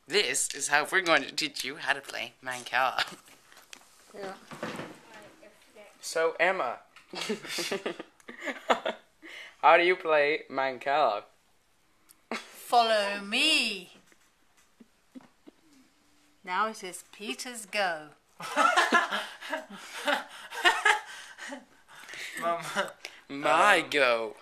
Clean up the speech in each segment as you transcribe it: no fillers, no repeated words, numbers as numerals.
This is how we're going to teach you how to play mancala. Yeah. So, Emma, how do you play mancala? Follow me. Now it is Peter's go. Mum. My go.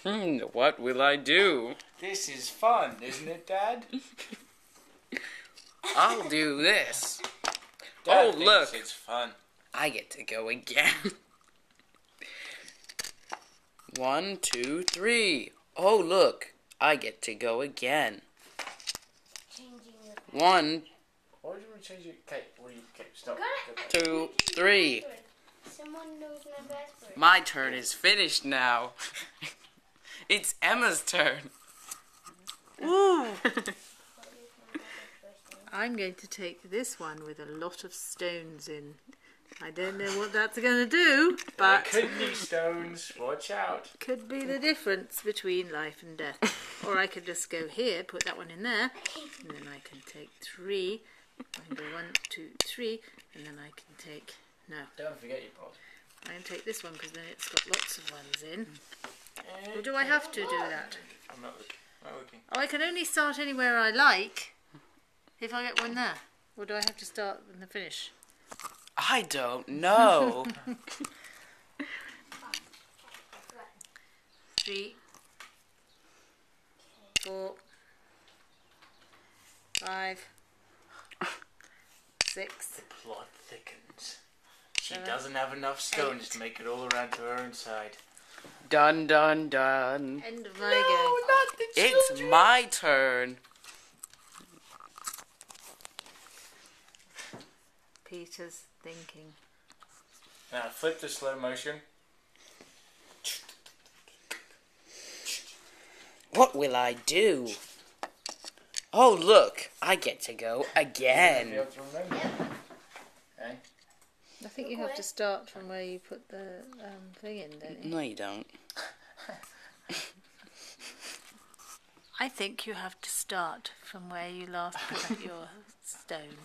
What will I do? This is fun, isn't it, Dad? I'll do this. Dad Oh, thinks look. it's fun. I get to go again. 1, 2, 3. Oh, look. I get to go again. 1, Why do you want to change it? Okay, stop. 2, 3. Someone knows my password. My turn is finished now. It's Emma's turn. Ooh. I'm going to take this one with a lot of stones in. I don't know what that's going to do, but Kidney stones, watch out. could be the difference between life and death. Or I could just go here, put that one in there, and then I can take 3. I can go 1, 2, 3, and then I can take... No, Don't forget your pot. I can take this one because then it's got lots of ones in. Or do I have to do that? I'm not looking. Oh, I can only start anywhere I like if I get one there. Or do I have to start and then finish? I don't know. 3, 4, 5, 6. Plot thickens. She 7, doesn't have enough stones 8. to make it all around to her own side. Dun, dun, dun. End of my go. Not the It's my turn. Peter's thinking. Now flip to slow motion. What will I do? Oh, look. I get to go Be again. able to remember. Okay. I think you have to start from where you put the thing in, don't you? No, you don't. I think you have to start from where you last put your stone.